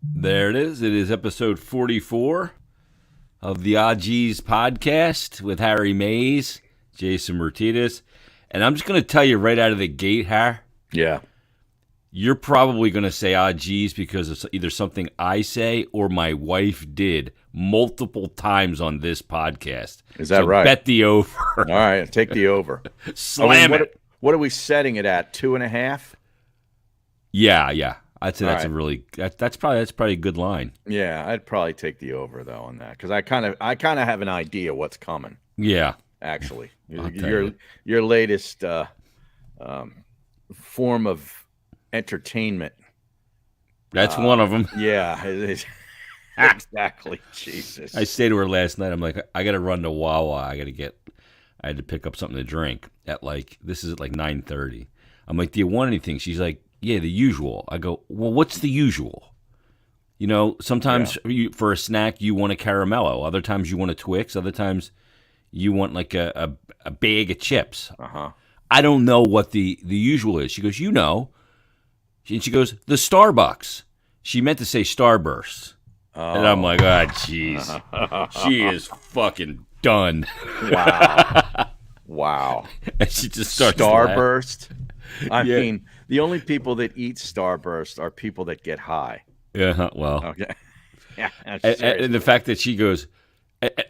There it is. It is episode 44 of the OGs podcast with Harry Mays, Jason Martinez. And I'm just going to tell you right out of the gate, Har. Yeah. You're probably going to say OGs because of either something I say or my wife did multiple times on this podcast. Is that right? Bet the over. All right, take the over. Slam it. What are we setting it at? 2.5? Yeah. I'd say that's All a really that's probably a good line. Yeah, I'd probably take the over though on that because I kind of have an idea what's coming. Yeah, actually, your latest form of entertainment. That's one of them. Yeah, it is. Exactly. Jesus. I stayed to her last night. I'm like, I got to run to Wawa. I had to pick up something to drink at this is at 9:30. I'm like, do you want anything? She's like, yeah, the usual. I go, well, what's the usual? You know, sometimes for a snack you want a caramello. Other times you want a Twix. Other times you want like a bag of chips. I don't know what the usual is. She goes, you know. And she goes, the Starbucks. She meant to say Starburst. Oh. And I'm like, oh, jeez. She is fucking done. Wow. And she just starts Starburst? I mean, the only people that eat Starburst are people that get high. Yeah, well. Okay. Yeah. And the fact that she goes,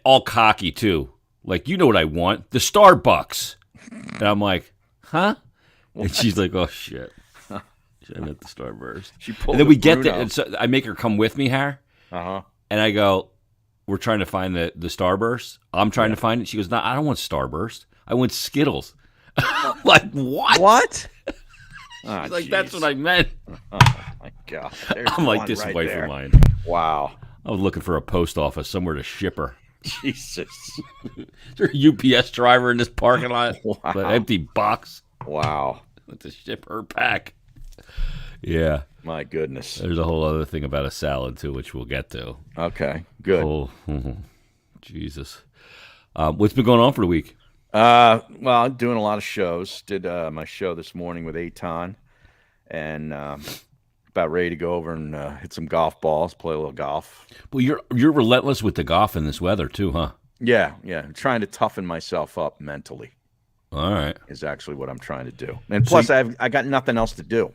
all cocky too. Like, you know what I want? The Starbucks. And I'm like, huh? And she's like, oh, shit. I meant the Starburst. And then we get there, and so I make her come with me, Har. And I go, we're trying to find the Starburst. I'm trying to find it. She goes, no, I don't want Starburst. I want Skittles. Like, what? What? She's like, that's what I meant. Oh, my God. I'm like, this wife of mine. Wow. I was looking for a post office somewhere to ship her. Jesus. Is there a UPS driver in this parking lot? Wow. An empty box? Wow. To ship her back. Yeah. My goodness. There's a whole other thing about a salad, too, which we'll get to. Okay, good. Oh, Jesus. What's been going on for the week? Well, I'm doing a lot of shows. Did my show this morning with Aton, and about ready to go over and hit some golf balls, play a little golf. Well, you're relentless with the golf in this weather, too, huh? Yeah. I'm trying to toughen myself up mentally. All right. Is actually what I'm trying to do. And plus, I got nothing else to do.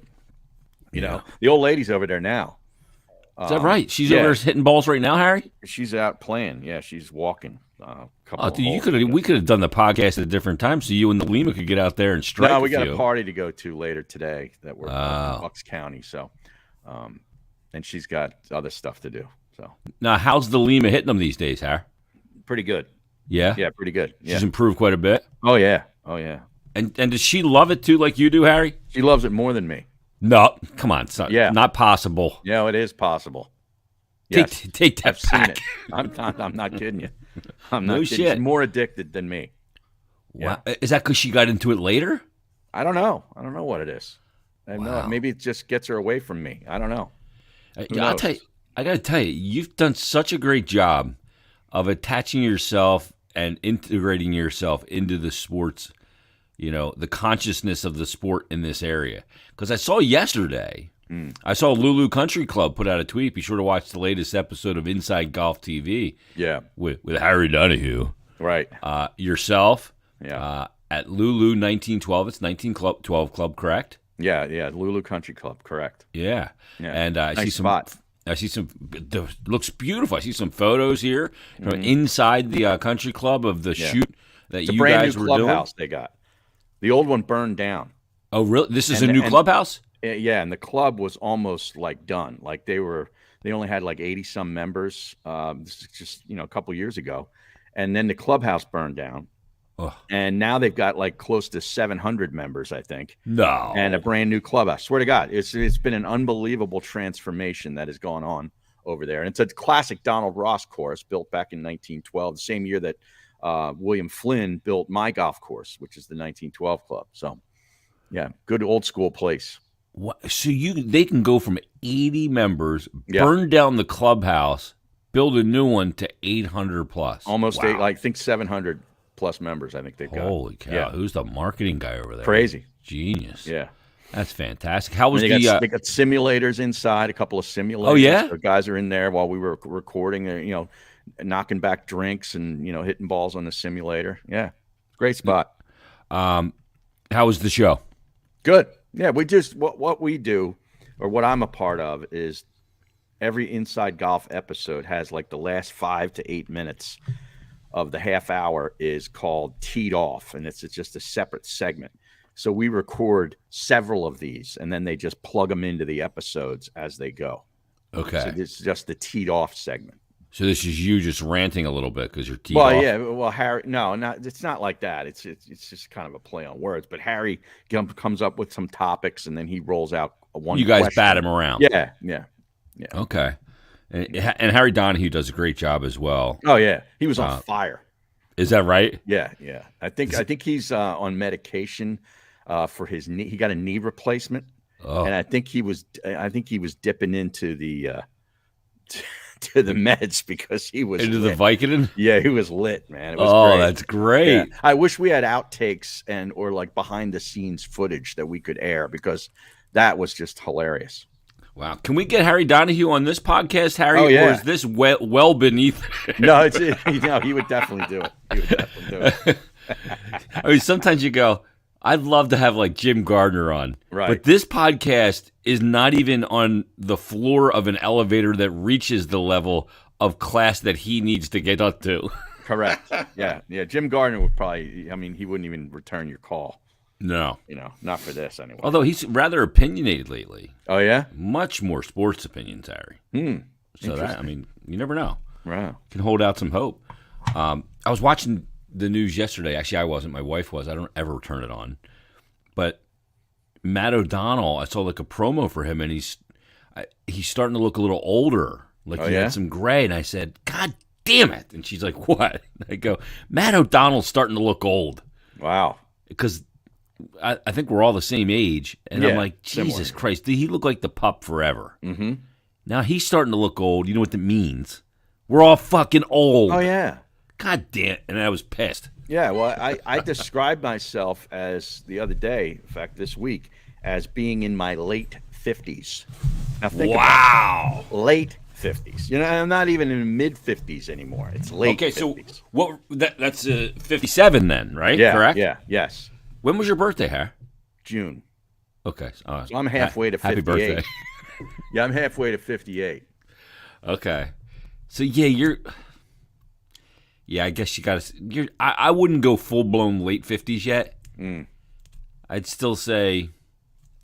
You know, the old lady's over there now. Is that right? She's over there hitting balls right now, Harry? She's out playing. Yeah, she's walking. We could have done the podcast at a different time so you and the Lima could get out there and strike. No, we got a party to go to later today that we're in Bucks County. So, and she's got other stuff to do. So now, how's the Lima hitting them these days, Harry? Pretty good. Yeah? Yeah, pretty good. Yeah. She's improved quite a bit? Oh, yeah. And does she love it, too, like you do, Harry? She loves it more than me. No, come on. It's not possible. Yeah, it is possible. Take that I've back. seen it. I'm not kidding you. I'm not no kidding. shit. She's more addicted than me. Wow. Yeah. Is that because she got into it later? I don't know. I don't know what it is. Maybe it just gets her away from me. I don't know. I got to tell you, you've done such a great job of attaching yourself and integrating yourself into the sports, the consciousness of the sport in this area. Because I saw yesterday, I saw Lulu Country Club put out a tweet. Be sure to watch the latest episode of Inside Golf TV. Yeah. With Harry Donahue. Right. Yourself. Yeah. At Lulu 1912. It's 1912 Club, correct? Yeah. Lulu Country Club, correct. Yeah. And I nice see spot. I see some. Looks beautiful. I see some photos here from inside the country club of the shoot that it's you guys were doing. It's a brand new clubhouse they got. The old one burned down. Oh, really? This is a new clubhouse? Yeah, and the club was almost done. Like they only had 80 some members. This is just a couple years ago, and then the clubhouse burned down. Oh. And now they've got close to 700 members, I think. No. And a brand new clubhouse. Swear to God, it's been an unbelievable transformation that has gone on over there. And it's a classic Donald Ross course built back in 1912, the same year that William Flynn built my golf course, which is the 1912 club. So, yeah, good old school place. What? So they can go from 80 members, burn down the clubhouse, build a new one to 800 plus. Almost I think 700 plus members. I think they've got. Holy cow! Yeah. Who's the marketing guy over there? Crazy, genius. Yeah. That's fantastic. How was And the? they got simulators inside, a couple of simulators. Oh, yeah? The guys are in there while we were recording. They're, knocking back drinks and, hitting balls on the simulator. Yeah. Great spot. How was the show? Good. Yeah. We just, what we do, or what I'm a part of, is every Inside Golf episode has like the last 5 to 8 minutes of the half hour is called Teed Off. And it's just a separate segment. So we record several of these, and then they just plug them into the episodes as they go. Okay. So this is just the teed off segment. So this is you just ranting a little bit because you're teed off. Well, yeah. Well, Harry, no, it's not like that. It's just kind of a play on words. But Harry comes up with some topics, and then he rolls out one. You guys question. bat him around. Yeah. Okay. And Harry Donahue does a great job as well. Oh yeah, he was on fire. Is that right? Yeah. I think he's on medication for his knee. He got a knee replacement. Oh. And I think he was dipping into the to the meds because he was into lit. the Vicodin. Yeah, he was lit, man. It was great. That's great. Yeah. I wish we had outtakes or like behind the scenes footage that we could air because that was just hilarious. Wow. Can we get Harry Donahue on this podcast, Harry? Oh, yeah. Or is this well beneath? No, he would definitely do it. He would definitely do it. I mean, sometimes you go, I'd love to have like Jim Gardner on. Right. But this podcast is not even on the floor of an elevator that reaches the level of class that he needs to get up to. Correct. Yeah. Jim Gardner would probably, he wouldn't even return your call. No. Not for this anyway. Although he's rather opinionated lately. Oh, yeah? Much more sports opinions, Harry. So that, you never know. Right. Can hold out some hope. I was watching the news yesterday. Actually, I wasn't. My wife was. I don't ever turn it on. But Matt O'Donnell, I saw like a promo for him, and he's starting to look a little older. Like he had some gray, and I said, God damn it. And she's like, what? I go, Matt O'Donnell's starting to look old. Wow. Because I think we're all the same age. And I'm like, Jesus similar. Christ, did he look like the pup forever? Mm-hmm. Now he's starting to look old. You know what that means? We're all fucking old. Oh, yeah. God damn it. And I was pissed. Yeah, well, I described myself as the other day, in fact, this week, as being in my late 50s. Now think Wow. about late 50s. I'm not even in mid 50s anymore. It's late 50s. So what? That's 57 then, right? Yeah, Correct? yeah, yes. When was your birthday, Har? June. Okay. So I'm halfway to 58. Happy birthday. Yeah, I'm halfway to 58. Okay. So yeah, I guess you got to. I wouldn't go full blown late 50s yet. I'd still say.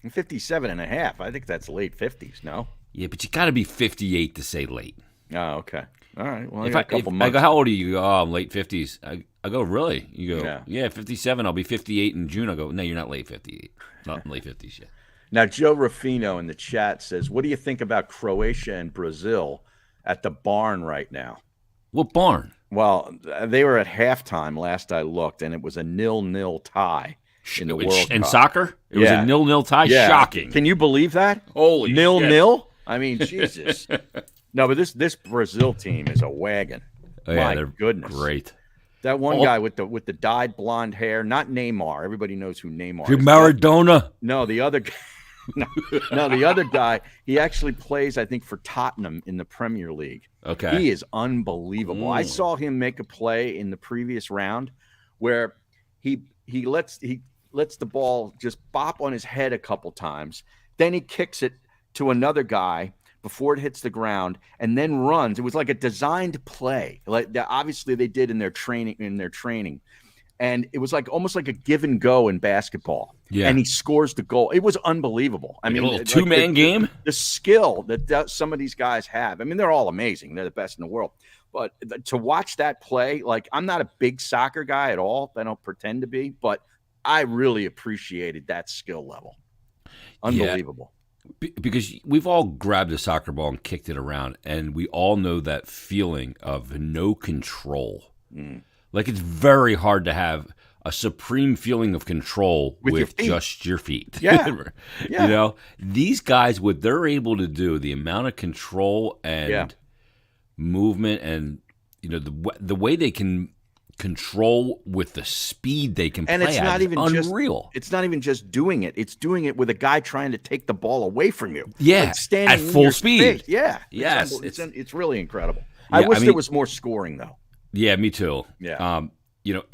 I'm 57 and a half. I think that's late 50s, no? Yeah, but you got to be 58 to say late. Oh, okay. All right. Well, I If got I, a couple if, I months. go, how old are you? You go, oh, I'm late 50s. I go, really? You go, Yeah. yeah, 57. I'll be 58 in June. I go, no, you're not late 58. Not in late 50s yet. Now, Joe Ruffino in the chat says, what do you think about Croatia and Brazil at the barn right now? What barn? Well, they were at halftime last I looked, and it was a 0-0 tie in the World In Cup. soccer? It was a 0-0 tie? Yeah. Shocking. Can you believe that? Holy 0-0? I mean, Jesus. No, but this Brazil team is a wagon. Oh, yeah, My they're goodness. great. That one guy with the dyed blonde hair, not Neymar. Everybody knows who Neymar You're is. Maradona. No, the other guy. No, the other guy. He actually plays, I think, for Tottenham in the Premier League. Okay. He is unbelievable. I saw him make a play in the previous round where he lets the ball just bop on his head a couple times. Then he kicks it to another guy before it hits the ground and then runs. It was like a designed play. Like obviously they did in their training. And it was like almost like a give and go in basketball. Yeah. And he scores the goal. It was unbelievable. I mean, a little two-man game? The skill that some of these guys have. I mean, they're all amazing. They're the best in the world. But to watch that play, like I'm not a big soccer guy at all. I don't pretend to be, but I really appreciated that skill level. Unbelievable. Yeah. Because we've all grabbed a soccer ball and kicked it around, and we all know that feeling of no control. Like it's very hard to have a supreme feeling of control with just your feet. Yeah. You know, these guys, what they're able to do, the amount of control and movement and, you know, the way they can control with the speed they can And play it's at not is even unreal. it's not even just doing it. It's doing it with a guy trying to take the ball away from you. Yeah, like standing at in full your speed. face. Yeah. Yes, It's really incredible. Yeah, I wish I mean- there was more scoring though. Yeah, me too. Yeah.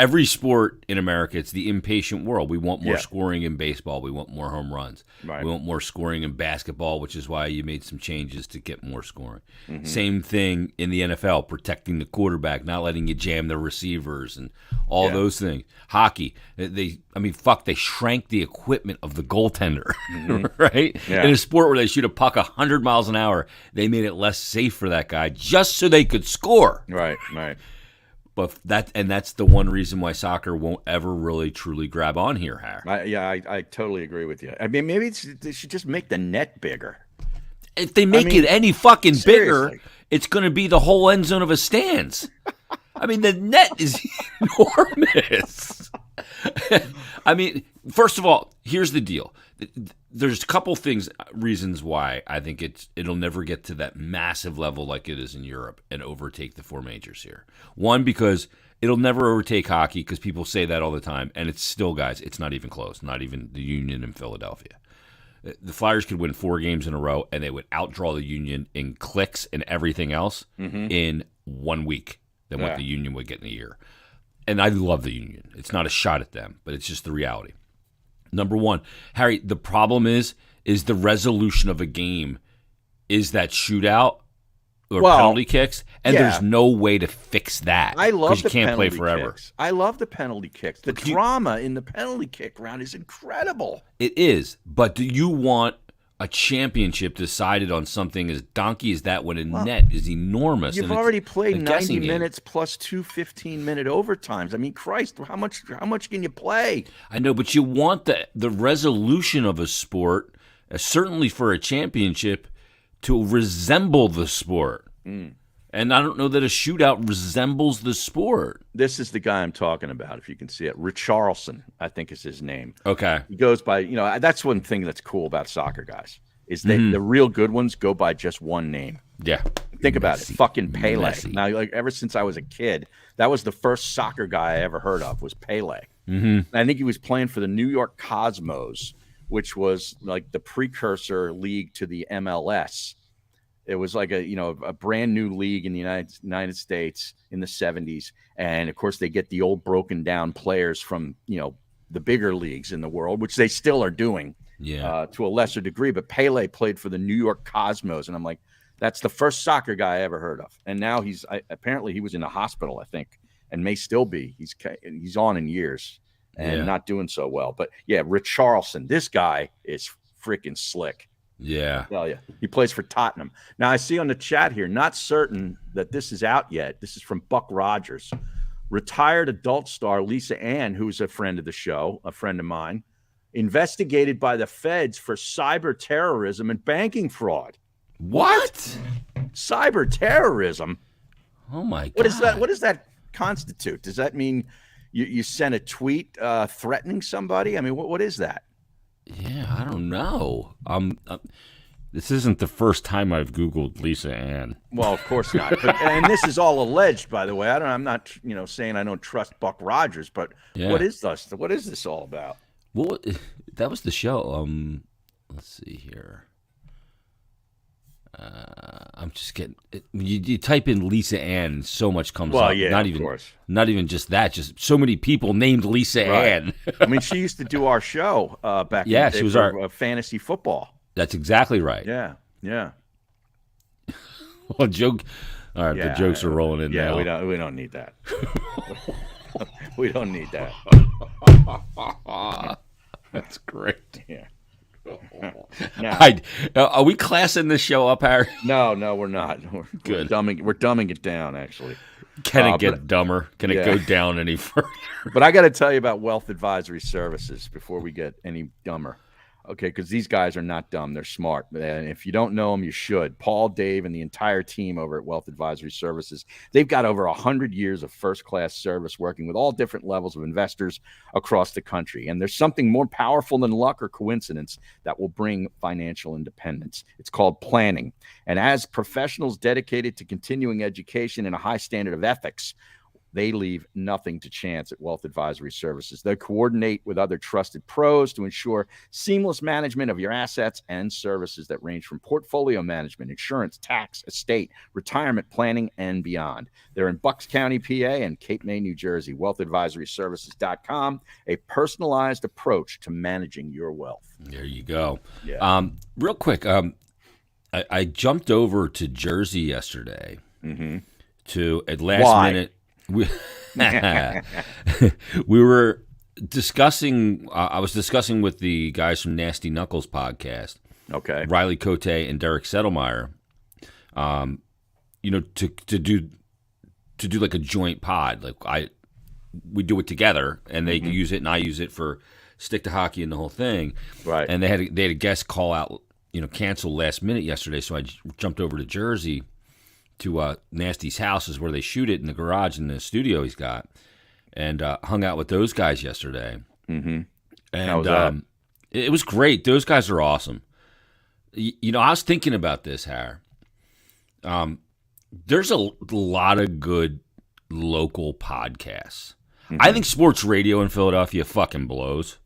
Every sport in America, it's the impatient world. We want more Yeah. scoring in baseball. We want more home runs. Right. We want more scoring in basketball, which is why you made some changes to get more scoring. Mm-hmm. Same thing in the NFL, protecting the quarterback, not letting you jam the receivers and all Yeah. those things. Hockey, they shrank the equipment of the goaltender, right? Yeah. In a sport where they shoot a puck 100 miles an hour, they made it less safe for that guy just so they could score. Right. But that's the one reason why soccer won't ever really truly grab on here, Harry. I totally agree with you. I mean, maybe they should just make the net bigger. If they make it any fucking seriously. bigger, it's going to be the whole end zone of a stands. I mean, the net is enormous. I mean, first of all, here's the deal. There's a couple reasons why I think it'll never get to that massive level like it is in Europe and overtake the four majors here. One, because it'll never overtake hockey, because people say that all the time, and it's still, guys, it's not even close. Not even the Union in Philadelphia. The Flyers could win 4 games in a row, and they would outdraw the Union in clicks and everything else in 1 week than what the Union would get in a year. And I love the Union. It's not a shot at them, but it's just the reality. Number one, Harry, the problem is the resolution of a game is that shootout or penalty kicks, and there's no way to fix that. I love because the you can't play penalty forever. kicks. I love the penalty kicks. The drama in the penalty kick round is incredible. It is, but do you want a championship decided on something as donkey as that when a net is enormous? You've and it's already played a 90 guessing game? minutes plus 2 15-minute overtimes. I mean, Christ, how much can you play? I know, but you want the resolution of a sport, certainly for a championship, to resemble the sport. And I don't know that a shootout resembles the sport. This is the guy I'm talking about, if you can see it. Richarlison, I think is his name. Okay. He goes by, that's one thing that's cool about soccer guys, is that the real good ones go by just one name. Yeah. Think about it. Fucking Pele. Messi. Now, ever since I was a kid, that was the first soccer guy I ever heard of, was Pele. Mm-hmm. I think he was playing for the New York Cosmos, which was like the precursor league to the MLS. It was like a brand new league in the United States in the 70s. And of course, they get the old broken down players from, the bigger leagues in the world, which they still are doing to a lesser degree. But Pele played for the New York Cosmos. And I'm like, that's the first soccer guy I ever heard of. And now apparently he was in a hospital, I think, and may still be. He's on in years and not doing so well. But yeah, Richarlison, this guy is freaking slick. Yeah. Tell you. He plays for Tottenham. Now, I see on the chat here, not certain that this is out yet. This is from Buck Rogers. Retired adult star Lisa Ann, who's a friend of the show, a friend of mine, investigated by the feds for cyber terrorism and banking fraud. What? Cyber terrorism? Oh, my God. What is that? What does that constitute? Does that mean you sent a tweet threatening somebody? I mean, what is that? Yeah, I don't know. This isn't the first time I've Googled Lisa Ann. Well, of course not. And this is all alleged, by the way. I'm not, saying I don't trust Buck Rogers, but what is this? What is this all about? Well, that was the show. Let's see here. I'm just getting. You type in Lisa Ann, so much comes up. Well, yeah, not of even, course. Not even just that. Just so many people named Lisa Ann. I mean, she used to do our show back. Yeah, in the day she was for, our fantasy football. That's exactly right. Yeah. Well, joke. All right, the jokes are rolling in now. We don't need that. We don't need that. That's great. Yeah. Now, are we classing this show up, Harry? No, we're not. Good. We're dumbing it down, actually. Can it get dumber? Can it go down any further? But I got to tell you about Wealth Advisory Services before we get any dumber. Okay, because these guys are not dumb. They're smart. And if you don't know them, you should. Paul, Dave, and the entire team over at Wealth Advisory Services, they've got over 100 years of first-class service working with all different levels of investors across the country. And there's something more powerful than luck or coincidence that will bring financial independence. It's called planning. And as professionals dedicated to continuing education and a high standard of ethics, They leave nothing to chance at Wealth Advisory Services. They coordinate with other trusted pros to ensure seamless management of your assets and services that range from portfolio management, insurance, tax, estate, retirement planning, and beyond. They're in Bucks County, PA, and Cape May, New Jersey. WealthAdvisoryServices.com, a personalized approach to managing your wealth. There you go. Yeah. Real quick, I jumped over to Jersey yesterday to at last minute. We were discussing. I was discussing with the guys from Nasty Knuckles podcast. Okay. Riley Cote and Derek Settlemeyer. To do like a joint pod. Like we do it together, and they use it, and I use it for Stick to Hockey and the whole thing. Right. And they had a guest call out, cancel last minute yesterday, so I jumped over to Jersey to Nasty's house, is where they shoot it, in the garage in the studio he's got, and hung out with those guys yesterday. Mm-hmm. And how was that? It was great. Those guys are awesome. I was thinking about this, Har. There's a lot of good local podcasts. I think sports radio in Philadelphia fucking blows.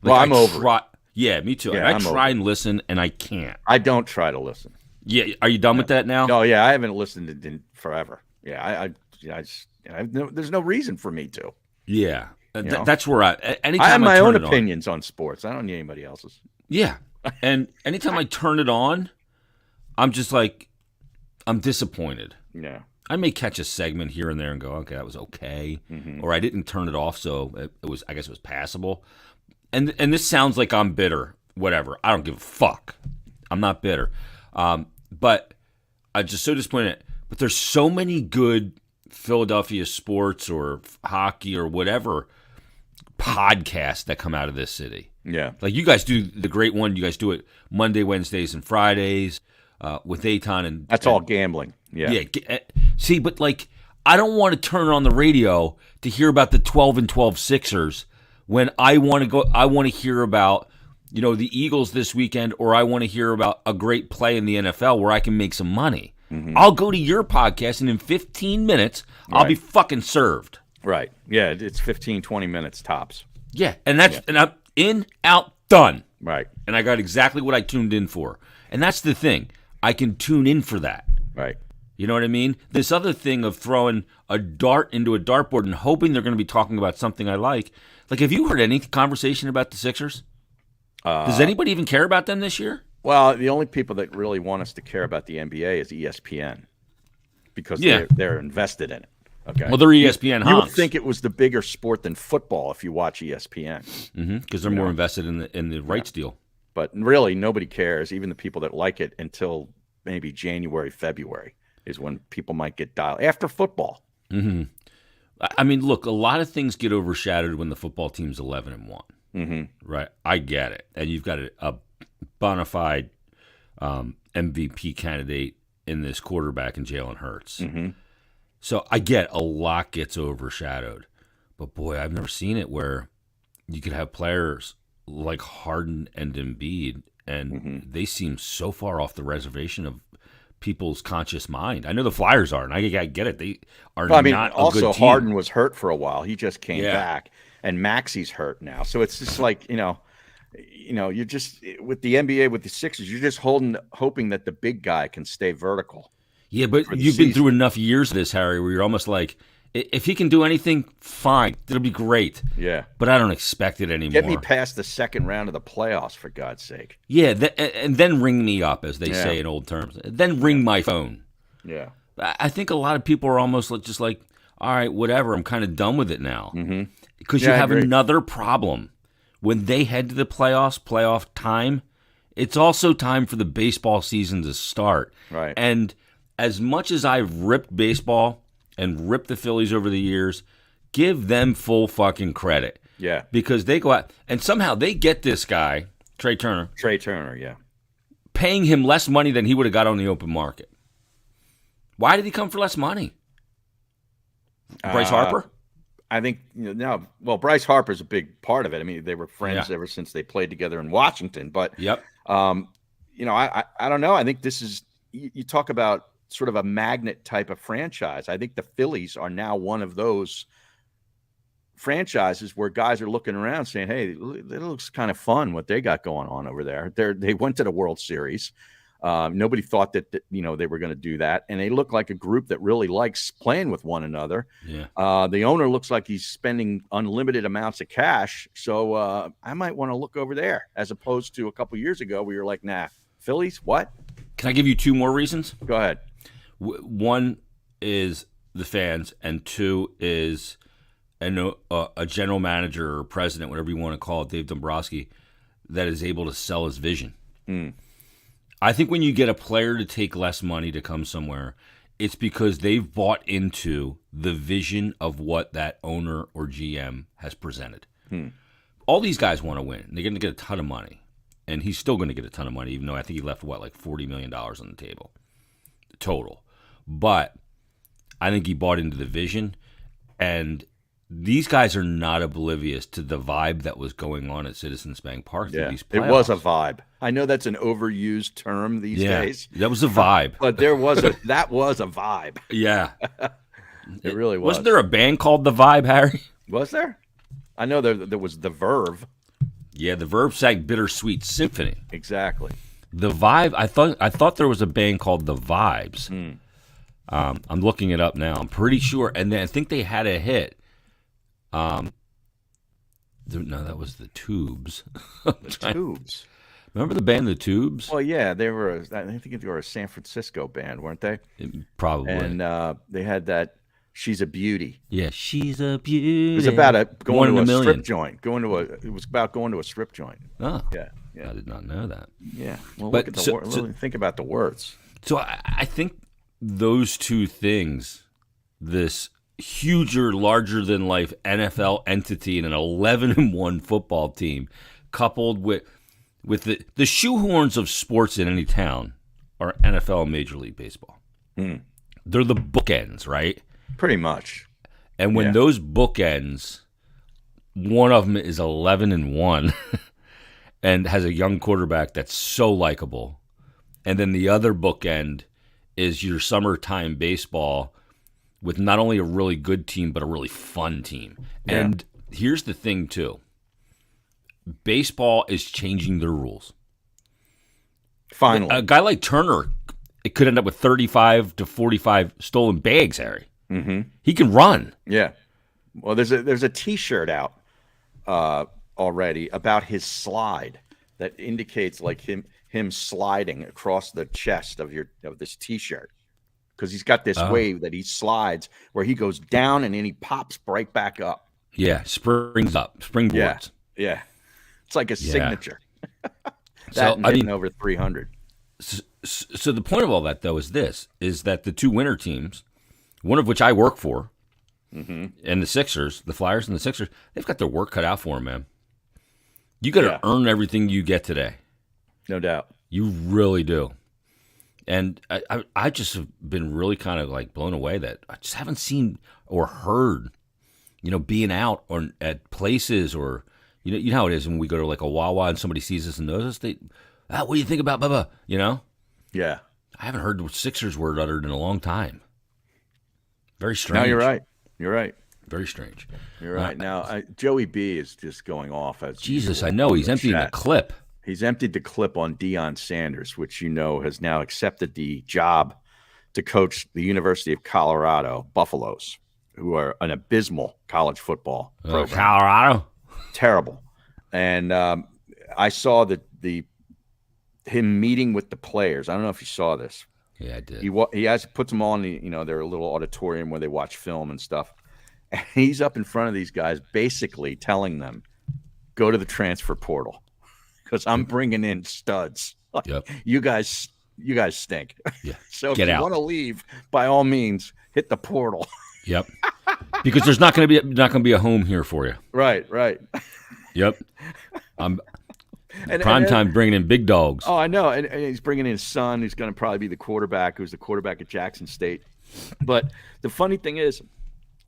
Well, I'm over it. Yeah, me too. Yeah, I try and listen, and I can't. I don't try to listen. Yeah, are you done with that now? No, yeah, I haven't listened in forever. Yeah, there's no reason for me to. Yeah, know? that's where anytime I have my turn own it on- opinions on sports. I don't need anybody else's. Yeah, and anytime I turn it on, I'm just like, I'm disappointed. Yeah. I may catch a segment here and there and go, okay, that was okay, or I didn't turn it off, so it was. I guess it was passable. And this sounds like I'm bitter. Whatever. I don't give a fuck. I'm not bitter. But I'm just so disappointed. But there's so many good Philadelphia sports or hockey or whatever podcasts that come out of this city. Yeah. Like you guys do the great one. You guys do it Monday, Wednesdays, and Fridays with Aton and That's all gambling. Yeah. Yeah. See, but like I don't want to turn on the radio to hear about the 12-12 Sixers when I want to hear about the Eagles this weekend, or I want to hear about a great play in the NFL where I can make some money. I'll go to your podcast, and in 15 minutes, I'll be fucking served. Right. Yeah, it's 15, 20 minutes tops. Yeah, and and I'm in, out, done. Right. And I got exactly what I tuned in for. And that's the thing. I can tune in for that. Right. You know what I mean? This other thing of throwing a dart into a dartboard and hoping they're going to be talking about something I like. Like, have you heard any conversation about the Sixers? Does anybody even care about them this year? Well, the only people that really want us to care about the NBA is ESPN because they're invested in it. Okay. Well, they're ESPN honks. You would think it was the bigger sport than football if you watch ESPN. Because they're more invested in the rights deal. But really, nobody cares, even the people that like it, until maybe January, February is when people might get dialed after football. Mm-hmm. I mean, look, a lot of things get overshadowed when the football team's 11-1. Right? I get it. And you've got a bona fide MVP candidate in this quarterback in Jalen Hurts. So I get a lot gets overshadowed. But boy, I've never seen it where you could have players like Harden and Embiid, and they seem so far off the reservation of people's conscious mind. I know the Flyers are, and I get it. They are not a also good team. Harden was hurt for a while. He just came back, and Maxi's hurt now. So it's just like, you're just with the NBA, with the Sixers, you're just hoping that the big guy can stay vertical. Yeah, but you've been through enough years of this, Harry, where you're almost like, if he can do anything, fine. It'll be great. Yeah. But I don't expect it anymore. Get me past the second round of the playoffs, for God's sake. Yeah, and then ring me up, as they say in old terms. Then ring my phone. Yeah. I think a lot of people are almost just like, all right, whatever, I'm kind of done with it now. Because you have another problem. When they head to the playoff time, it's also time for the baseball season to start. Right. And as much as I've ripped baseball and ripped the Phillies over the years, give them full fucking credit. Yeah. Because they go out and somehow they get this guy, Trey Turner, yeah. paying him less money than he would have got on the open market. Why did he come for less money? Bryce Harper? I think, Bryce Harper's a big part of it. I mean, they were friends ever since they played together in Washington. But, I don't know. I think this is, you talk about sort of a magnet type of franchise. I think the Phillies are now one of those franchises where guys are looking around saying, hey, it looks kind of fun what they got going on over there. They went to the World Series. Nobody thought that they were going to do that, and they look like a group that really likes playing with one another. Yeah. The owner looks like he's spending unlimited amounts of cash, so I might want to look over there as opposed to a couple years ago we were like, nah, Phillies, what? Can I give you two more reasons? Go ahead. One is the fans, and two is a general manager or president, whatever you want to call it, Dave Dombrowski, that is able to sell his vision. I think when you get a player to take less money to come somewhere, it's because they've bought into the vision of what that owner or GM has presented. All these guys want to win. They're going to get a ton of money, and he's still going to get a ton of money, even though I think he left, like $40 million on the table total. But I think he bought into the vision, and these guys are not oblivious to the vibe that was going on at Citizens Bank Park. Yeah, these it was a vibe. I know that's an overused term these days. That was a vibe. But that was a vibe. Yeah. It really was. Wasn't there a band called The Vibe, Harry? Was there? I know there was The Verve. Yeah, The Verve sang Bittersweet Symphony. Exactly. The Vibe, I thought there was a band called The Vibes. I'm looking it up now. I'm pretty sure. And then I think they had a hit. No, that was the Tubes. The Tubes. Remember the band The Tubes? Well, yeah, they were. I think they were a San Francisco band, weren't they? Probably. And they had that "She's a Beauty." Yeah, she's a beauty. It was about going to a strip joint. It was about going to a strip joint. Oh, yeah. I did not know that. Yeah. Well, but look at the think about the words. So I think those two things, this huger, larger than life NFL entity and an 11-1 football team, coupled with the shoehorns of sports in any town, are NFL and Major League Baseball. They're the bookends, right? Pretty much. And when those bookends, one of them is 11-1 and has a young quarterback that's so likable, and then the other bookend is your summertime baseball with not only a really good team, but a really fun team. Yeah. And here's the thing, too. Baseball is changing their rules. Finally. A guy like Turner, it could end up with 35 to 45 stolen bags, Harry. Mm-hmm. He can run. Yeah. Well, there's a T-shirt out already about his slide that indicates like him sliding across the chest of this T-shirt. Because he's got this wave that he slides where he goes down and then he pops right back up. Yeah, springboards. Yeah. It's like a signature. So I mean, over 300. So the point of all that, though, is that the two winter teams, one of which I work for, and the Sixers, the Flyers and the Sixers, they've got their work cut out for them, man. You got to earn everything you get today. No doubt. You really do. And I just have been really kind of like blown away that I just haven't seen or heard, being out or at places or, you know how it is when we go to like a Wawa and somebody sees us and knows us, what do you think about Bubba? Yeah. I haven't heard the Sixers word uttered in a long time. Very strange. No, you're right. Very strange. You're right. Now, Joey B is just going off. Jesus, I know. He's emptying the clip. He's emptied the clip on Deion Sanders, which has now accepted the job to coach the University of Colorado Buffaloes, who are an abysmal college football program. Colorado? Terrible. And I saw him meeting with the players. I don't know if you saw this. Yeah, I did. He puts them all in their little auditorium where they watch film and stuff. And he's up in front of these guys basically telling them, go to the transfer portal. Because I'm bringing in studs. Yep. You guys stink. Yeah. So if you want to leave, by all means, hit the portal. Yep. Because there's not going to be a home here for you. Right. Yep. I'm prime time bringing in big dogs. Oh, I know. And he's bringing in his son, who's going to probably be the quarterback, who's the quarterback at Jackson State. But the funny thing is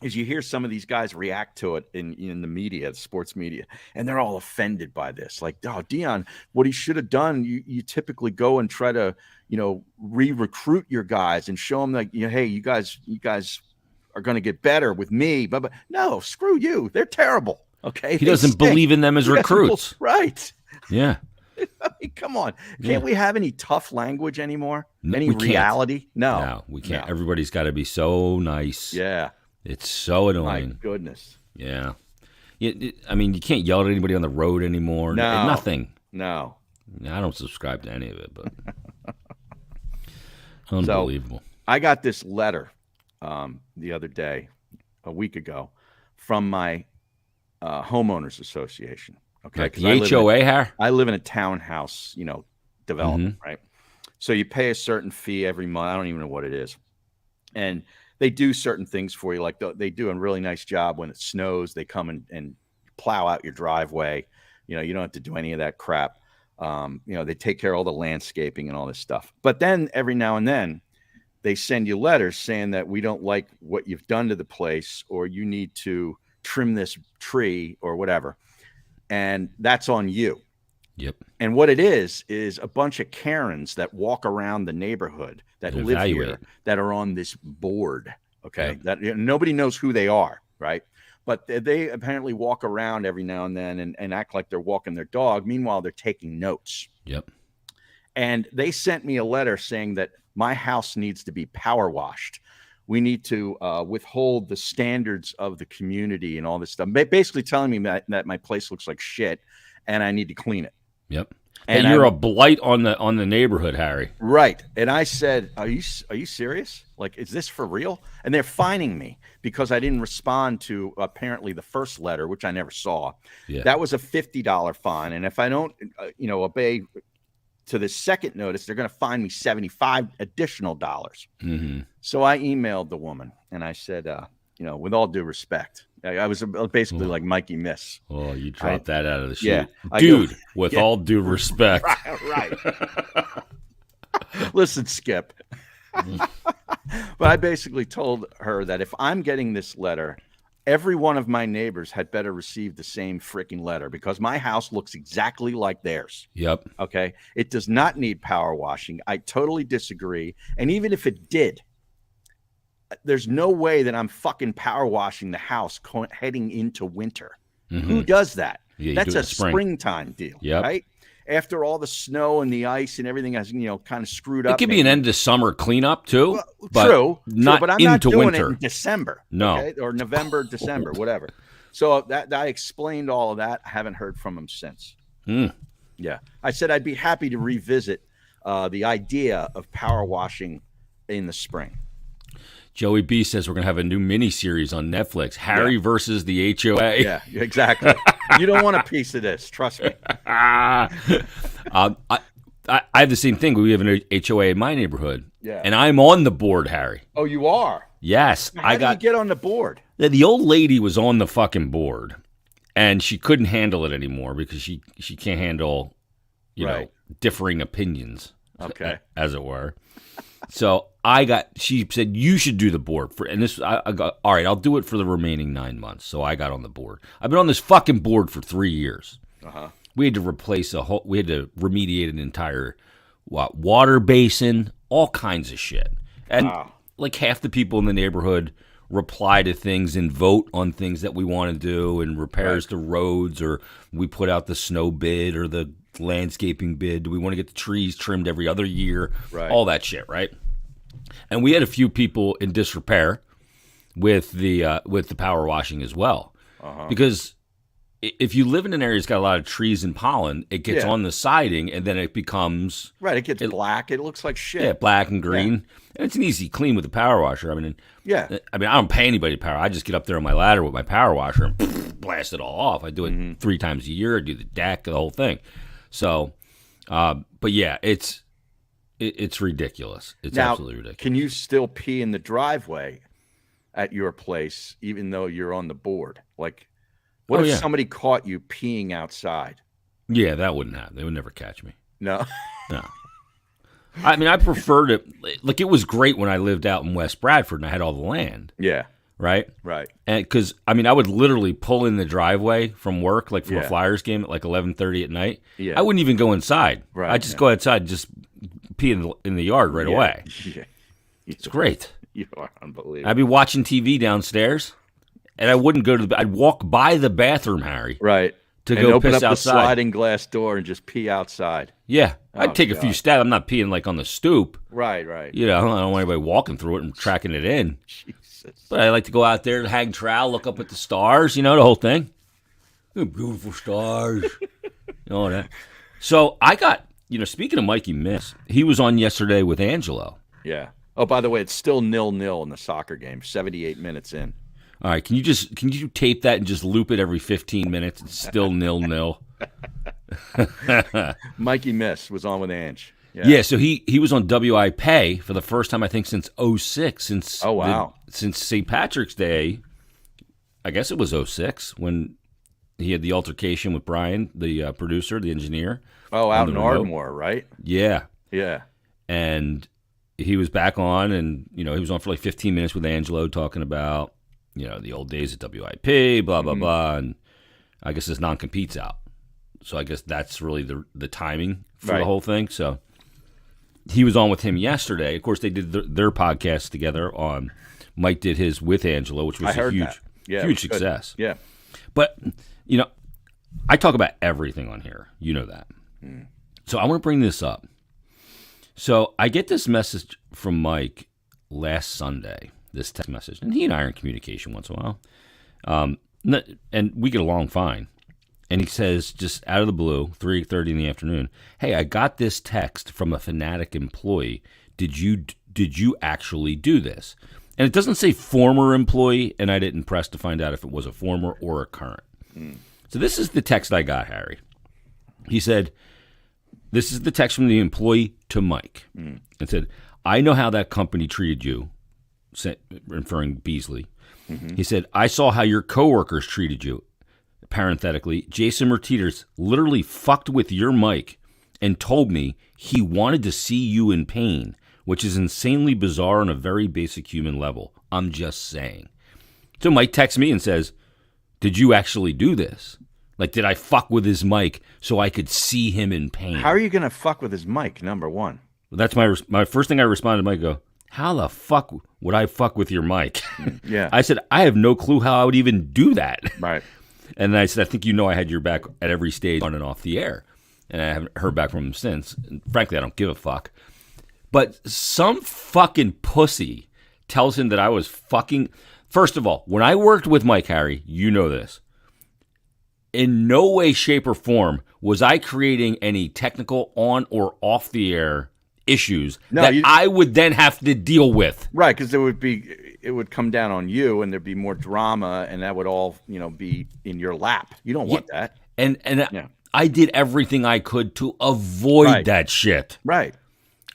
you hear some of these guys react to it in the media, the sports media, and they're all offended by this. Like, oh, Deion, what he should have done, you typically go and try to, re-recruit your guys and show them that, hey, you guys are going to get better with me. But no, screw you. They're terrible. Okay. He doesn't believe in them as recruits. Right. Yeah. I mean, come on. Can't we have any tough language anymore? Any we can't. reality? No. No, we can't. No. Everybody's got to be so nice. Yeah. It's so annoying. My goodness. Yeah. I mean, you can't yell at anybody on the road anymore. No. Nothing. No. I don't subscribe to any of it, but unbelievable. So, I got this letter the other day, a week ago, from my homeowners association. Okay, like the HOA here. I live in a townhouse, development, right? So you pay a certain fee every month. I don't even know what it is, and they do certain things for you. Like they do a really nice job when it snows. They come and plow out your driveway. You don't have to do any of that crap. They take care of all the landscaping and all this stuff. But then every now and then they send you letters saying that we don't like what you've done to the place, or you need to trim this tree or whatever. And that's on you. Yep. And what it is a bunch of Karens that walk around the neighborhood that live here that are on this board. Okay. Yep. That nobody knows who they are. Right. But they apparently walk around every now and then and act like they're walking their dog. Meanwhile, they're taking notes. Yep. And they sent me a letter saying that my house needs to be power washed. We need to withhold the standards of the community and all this stuff. Basically telling me that my place looks like shit and I need to clean it. Yep. And you're a blight on the neighborhood, Harry. Right. And I said, are you serious? Like, is this for real? And they're fining me because I didn't respond to apparently the first letter, which I never saw. Yeah. That was a $50 fine. And if I don't, obey to the second notice, they're going to fine me $75 additional dollars. Mm-hmm. So I emailed the woman and I said, with all due respect, I was basically like Mikey Miss. Oh, you dropped that out of the chute. Yeah, dude, with all due respect. Right. Listen, Skip. But I basically told her that if I'm getting this letter, every one of my neighbors had better receive the same freaking letter because my house looks exactly like theirs. Yep. Okay. It does not need power washing. I totally disagree. And even if it did, there's no way that I'm fucking power washing the house heading into winter. Mm-hmm. Who does that? Yeah, that's a springtime deal. Yep. Right. After all the snow and the ice and everything has, kind of screwed up. It could be an end of summer cleanup too. Well, but true, not but I'm into not doing winter. it in December. No. Okay? Or November, December, whatever. So that I explained all of that. I haven't heard from him since. Yeah. I said I'd be happy to revisit the idea of power washing in the spring. Joey B says we're going to have a new mini-series on Netflix, Harry versus the HOA. Yeah, exactly. You don't want a piece of this. Trust me. I have the same thing. We have an HOA in my neighborhood. Yeah. And I'm on the board, Harry. Oh, you are? Yes. How did you get on the board? The old lady was on the fucking board, and she couldn't handle it anymore because she can't handle, differing opinions. Okay. As it were. So she said, you should do the board I got, all right, I'll do it for the remaining 9 months. So I got on the board. I've been on this fucking board for 3 years. Uh-huh. We had to we had to remediate an entire water basin, all kinds of shit. And like half the people in the neighborhood reply to things and vote on things that we want to do and repairs to roads, or we put out the snow bid or the landscaping bid. Do we want to get the trees trimmed every other year? Right. All that shit, right? And we had a few people in disrepair with the power washing as well. Because if you live in an area that's got a lot of trees and pollen, it gets on the siding and then it becomes... Right, it gets black. It looks like shit. Yeah, black and green. Yeah. And it's an easy clean with the power washer. I mean, I don't pay anybody to power. I just get up there on my ladder with my power washer and blast it all off. I do it 3 times a year. I do the deck, the whole thing. So, but yeah, it's ridiculous. It's now, absolutely ridiculous. Can you still pee in the driveway at your place, even though you're on the board? Like, what if somebody caught you peeing outside? Yeah, that wouldn't happen. They would never catch me. No. No. I mean, I preferred it. Like, it was great when I lived out in West Bradford and I had all the land. Yeah. Right? Right. And because, I mean, I would literally pull in the driveway from work, like from a Flyers game at like 11:30 at night. Yeah. I wouldn't even go inside. Right. I'd just go outside, just pee in the yard right away. Yeah. It's great. You are unbelievable. I'd be watching TV downstairs, and I wouldn't go to the. I'd walk by the bathroom, Harry, Right. to And go open piss up outside. the sliding glass door and just pee outside. Yeah, I'd Oh, take a few God. steps. I'm not peeing like on the stoop. Right. You know, I don't want anybody walking through it and tracking it in. Jesus. But I like to go out there, hang trowel, look up at the stars. You know, the whole thing. Oh, beautiful stars. All that. So I got. Speaking of Mikey Miss, he was on yesterday with Angelo. Yeah. Oh, by the way, it's still 0-0 in the soccer game. 78 minutes in. All right, can you tape that and just loop it every 15 minutes? It's still 0-0. Mikey Miss was on with Ange. Yeah, so he was on WIP for the first time I think since 06, since Oh, wow. since St. Patrick's Day. I guess it was 06 when he had the altercation with Brian, the producer, the engineer. Oh, out on in the remote. Ardmore, right? Yeah, Yeah. and he was back on, and he was on for like 15 minutes with Angelo talking about the old days at WIP, blah blah blah, and I guess his non-compete's out. So I guess that's really the timing for Right. the whole thing. So he was on with him yesterday. Of course, they did their podcast together. Mike did his with Angelo, which was I a heard huge, that. Yeah, it huge was good. success. Yeah. But I talk about everything on here. You know that. So I want to bring this up. So I get this message from Mike last Sunday. This text message, and he and I are in communication once in a while, and we get along fine. And he says, just out of the blue, 3:30 in the afternoon, "Hey, I got this text from a Fanatic employee. Did you actually do this?" And it doesn't say former employee, and I didn't press to find out if it was a former or a current. So this is the text I got, Harry. He said, "This is the text from the employee to Mike." It said, "I know how that company treated you," referring Beasley. He said, "I saw how your coworkers treated you." Parenthetically, Jason Mertiters literally fucked with your mic and told me he wanted to see you in pain, which is insanely bizarre on a very basic human level. I'm just saying. So Mike texts me and says, "Did you actually do this? Like, did I fuck with his mic so I could see him in pain?" How are you going to fuck with his mic, number one? That's my first thing I responded to Mike. Go, "How the fuck would I fuck with your mic?" Yeah. I said, "I have no clue how I would even do that." Right. And I said, "I think I had your back at every stage on and off the air." And I haven't heard back from him since. And frankly, I don't give a fuck. But some fucking pussy tells him that I was fucking... First of all, when I worked with Mike, Harry, you know this. In no way, shape, or form was I creating any technical on or off the air issues that I would then have to deal with. Right, because it would come down on you, and there'd be more drama, and that would all be in your lap. You don't want that. And Yeah. I did everything I could to avoid that shit. Right.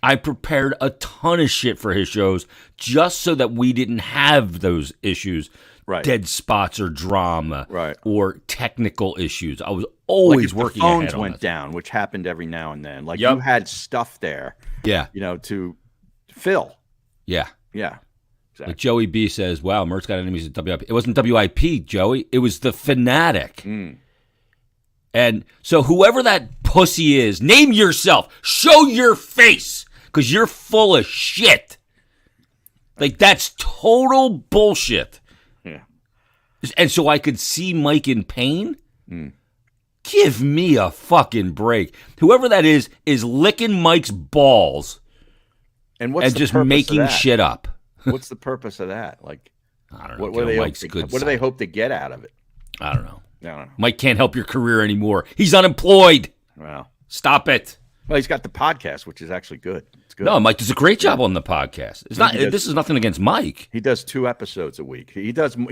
I prepared a ton of shit for his shows just so that we didn't have those issues, Right. dead spots or drama, Right. or technical issues. I was always Like if working the phones ahead on went it. down, which happened every now and then. Like Yep. you had stuff there, Yeah, to fill. yeah. Yeah. Like Joey B says, "Wow, Mert's got enemies at WIP." It wasn't WIP, Joey. It was the Fanatic. And so whoever that pussy is, name yourself. Show your face, because you're full of shit. Like, that's total bullshit. Yeah. And so I could see Mike in pain? Give me a fucking break. Whoever that is licking Mike's balls And what's and the just purpose of making that? shit up. What's the purpose of that? Like, I don't know. what do they Mike's good what do they side. hope to get out of it? I don't know. I don't know. Mike can't help your career anymore. He's unemployed. Well, Stop it. he's got the podcast, which is actually good. It's good. No, Mike does a great job on the podcast. It's not. He does. This is nothing against Mike. He does 2 episodes a week. He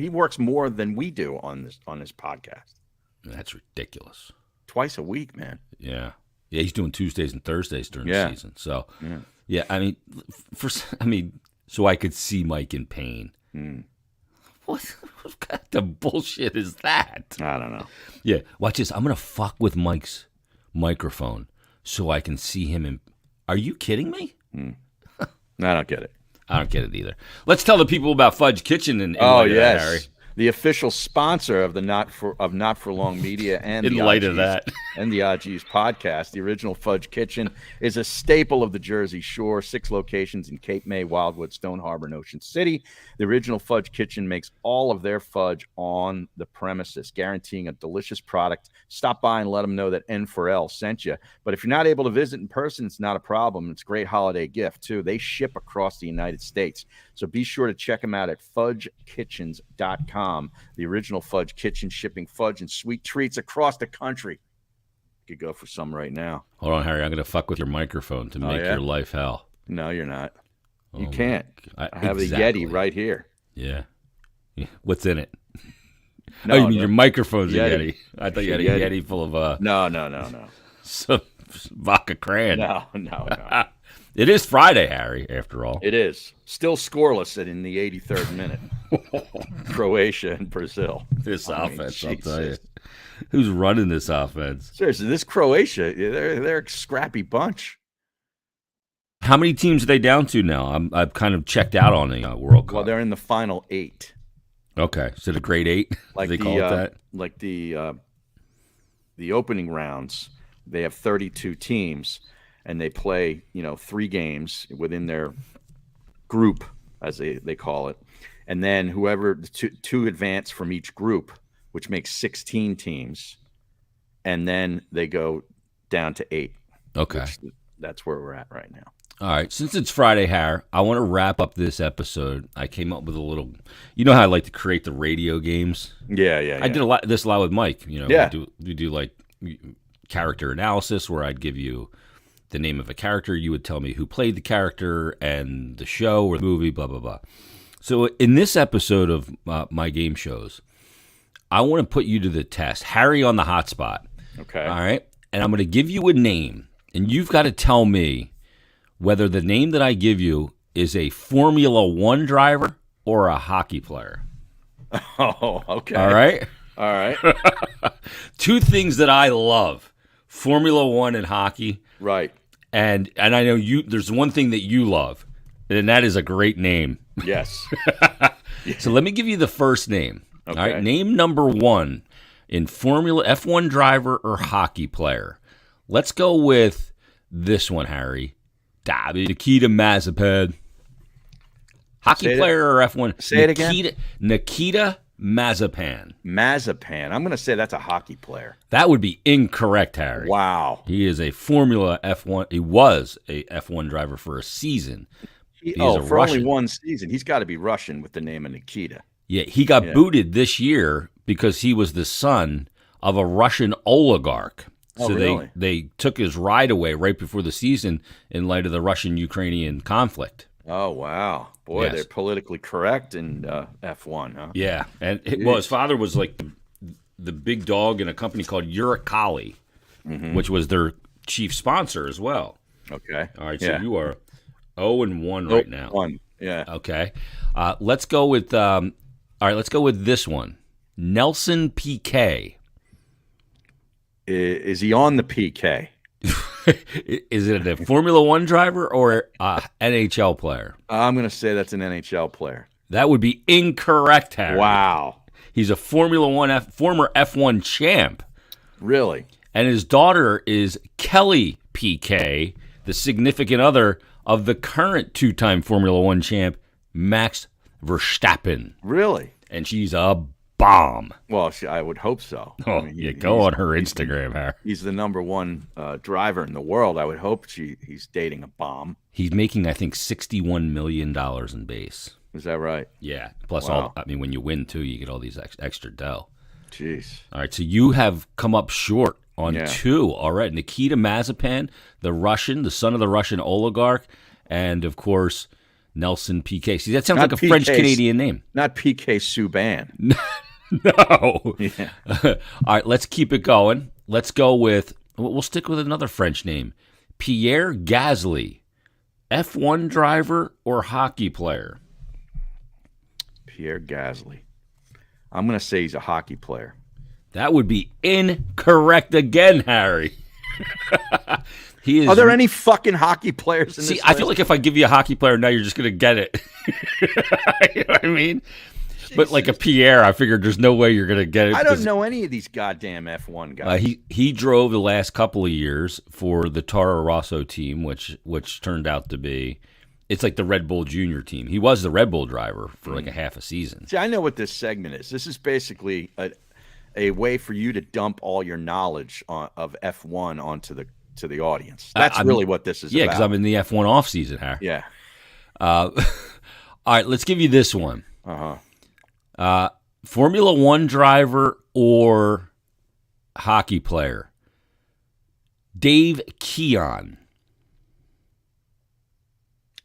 works more than we do on this podcast. That's ridiculous. Twice a week, man. Yeah, he's doing Tuesdays and Thursdays during Yeah. the season. So, yeah, I mean, so I could see Mike in pain. What kind of bullshit is that? I don't know. Yeah, watch this. I'm gonna fuck with Mike's microphone so I can see him in. Are you kidding me? I don't get it. I don't get it either. Let's tell the people about Fudge Kitchen in Oh light of that, Harry. yes. the official sponsor of the Not for Long Media and In the light of OGs that. and the OGs podcast. The Original Fudge Kitchen is a staple of the Jersey Shore. 6 locations in Cape May, Wildwood, Stone Harbor, and Ocean City. The Original Fudge Kitchen makes all of their fudge on the premises, guaranteeing a delicious product. Stop by and let them know that N4L sent you. But if you're not able to visit in person, it's not a problem. It's a great holiday gift, too. They ship across the United States. So be sure to check them out at fudgekitchens.com. The Original Fudge Kitchen, shipping fudge and sweet treats across the country. You could go for some right now. Hold on, Harry. I'm going to fuck with your microphone to make your life hell. No, you're not. You Oh, can't. I have exactly. the Yeti right here. Yeah. What's in it? No, oh, you mean your microphone's Yeti. a Yeti. I thought you had a Yeti full of No. some vodka cran. No. It is Friday, Harry, after all. It is. Still scoreless in the 83rd minute. Croatia and Brazil. This offense, I'll tell you. Jesus. Who's running this offense? Seriously, this Croatia, they're a scrappy bunch. How many teams are they down to now? I've kind of checked out on the World Cup. Well, they're in the final 8. Okay, so the grade 8, Like they call it that? Like the opening rounds, they have 32 teams, and they play 3 games within their group, as they call it, and then whoever two advance from each group, which makes 16 teams, and then they go down to 8. Okay. That's where we're at right now. All right, since it's Friday, Harry, I want to wrap up this episode. I came up with a little, you know how I like to create the radio games? Yeah. I did this a lot with Mike. Yeah. We do like character analysis where I'd give you the name of a character. You would tell me who played the character and the show or the movie, blah, blah, blah. So in this episode of my game shows, I want to put you to the test. Harry on the hot spot. Okay. All right. And I'm going to give you a name, and you've got to tell me whether the name that I give you is a Formula One driver or a hockey player. Oh, okay. All right? All right. 2 things that I love, Formula One and hockey. Right. And I know there's one thing that you love, and that is a great name. Yes. So let me give you the first name. Okay. All right, name number 1 in Formula F1 driver or hockey player. Let's go with this one, Harry. Nikita Mazepin. Hockey player or F1? Say it again. Nikita Mazepin. Mazepin. I'm going to say that's a hockey player. That would be incorrect, Harry. Wow. He is a Formula F1. He was a F1 driver for a season. For only one season. He's got to be Russian with the name of Nikita. Yeah, he got booted this year because he was the son of a Russian oligarch. Oh, So really? they took his ride away right before the season in light of the Russian-Ukrainian conflict. Oh, wow. Boy, Yes. they're politically correct in F1, huh? Yeah, and his father was like the big dog in a company called Uralkali, which was their chief sponsor as well. Okay. All right, so you are 0-1 right now. 1. Yeah. Okay, let's go with let's go with this one, Nelson Piquet. Is he on the PK? Is it a Formula One driver or a NHL player? I'm going to say that's an NHL player. That would be incorrect, Harry. Wow. He's a Formula One former F1 champ, Really? and his daughter is Kelly Piquet, the significant other of the current 2-time Formula One champ Max Verstappen, Really? and she's a bomb. Well, I would hope so. Oh, go on her Instagram, Harry. He's the number 1 driver in the world. I would hope he's dating a bomb. He's making, I think, $61 million in base. Is that right? Yeah. Plus, Wow. when you win, too, you get all these extra dough. Jeez. All right, so you have come up short on Yeah. 2. All right, Nikita Mazepin, the Russian, the son of the Russian oligarch, and, of course, Nelson Piquet. See, that sounds Not like a French-Canadian name. Not PK Subban. No. Yeah. All right, let's keep it going. Let's go with, we'll stick with another French name, Pierre Gasly, F1 driver or hockey player? Pierre Gasly. I'm going to say he's a hockey player. That would be incorrect again, Harry. He is. Are there any fucking hockey players in See, this I feel list? like if I give you a hockey player now, you're just going to get it. You know what I mean? But like a Pierre, I figured there's no way you're gonna get it. I don't know any of these goddamn F1 guys. He drove the last couple of years for the Toro Rosso team, which turned out to be, it's like the Red Bull Junior team. He was the Red Bull driver for like a half a season. See, I know what this segment is. This is basically a way for you to dump all your knowledge of F1 onto the audience. That's really what this is about. Yeah, because I'm in the F1 off season, Harry. Yeah. All right, let's give you this one. Uh-huh. Formula One driver or hockey player? Dave Keon.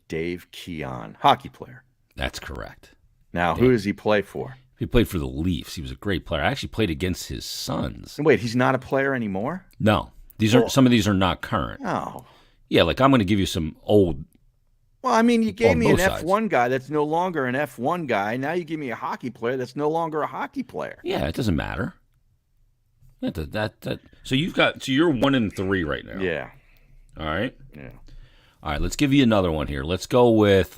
Dave Keon, hockey player. That's correct. Now, who does he play for? He played for the Leafs. He was a great player. I actually played against his sons. Wait, he's not a player anymore? No, some of these are not current. Oh. Yeah, like I'm going to give you some old. Well, I mean, you gave me an sides. F1 guy that's no longer an F1 guy. Now you give me a hockey player that's no longer a hockey player. Yeah, it doesn't matter. So you're 1-3 right now. Yeah. All right. Yeah. All right. Let's give you another one here. Let's go with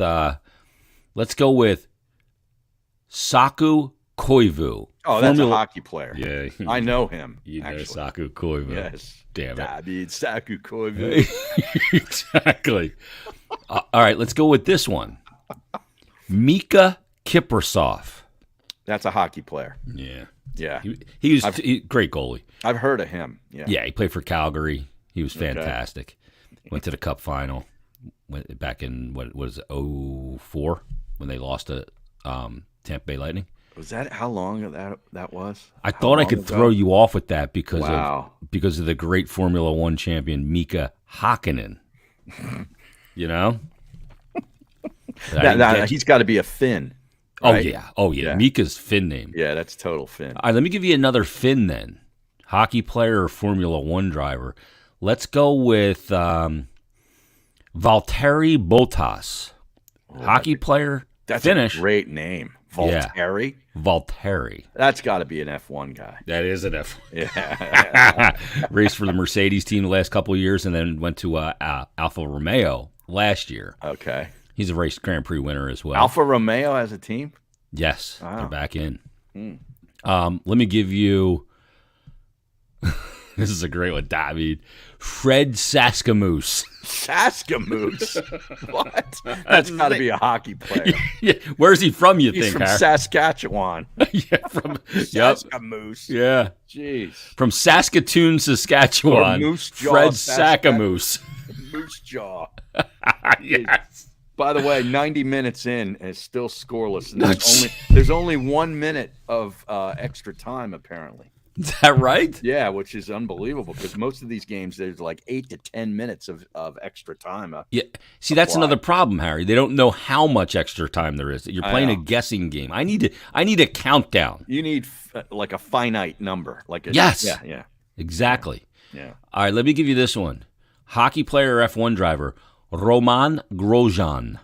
Saku Koivu. Oh, that's a hockey player. Yeah, I know him. You know actually. Saku Koivu. Yes. Damn it. David Saku Koivu. Exactly. All right. Let's go with this one. Mika Kiprasov. That's a hockey player. Yeah. Yeah. He was great goalie. I've heard of him. Yeah. Yeah, he played for Calgary. He was fantastic. Went to the Cup final. Went back in what was it, 2004 when they lost to Tampa Bay Lightning. Was that how long that was? I thought I could throw you off with that because of the great Formula One champion Mika Hakkinen. You know, he's got to be a Finn. Right? Oh yeah. Mika's Finn name. Yeah, that's total Finn. All right, let me give you another Finn then. Hockey player or Formula One driver? Let's go with Valtteri Bottas. Hockey player. That's Finnish. a great name. Valtteri? Yeah. Valtteri. That's got to be an F1 guy. That is an F1. Yeah. Raced for the Mercedes team the last couple of years and then went to Alfa Romeo last year. Okay. He's a race Grand Prix winner as well. Alfa Romeo as a team? Yes. Wow. They're back in. Let me give you this is a great one, David. Fred Saskamoose. Saskamoose? What? That's got to be a hockey player. Yeah. Where's he from, you He's think, from Saskatchewan. Yeah, from Saskamoose. Yeah. Jeez. From Saskatoon, Saskatchewan. Moose Jaw, Fred Saskamoose. Moose Jaw. Yes. By the way, 90 minutes in and it's still scoreless. And there's only 1 minute of extra time, apparently. Is that right? Yeah, which is unbelievable because most of these games there's like 8 to 10 minutes of extra time. Yeah. See, that's another problem, Harry. They don't know how much extra time there is. You're playing a guessing game. I need a countdown. You need like a finite number. Yes. Yeah. Exactly. Yeah. All right, let me give you this one. Hockey player or F1 driver, Roman Grosjean.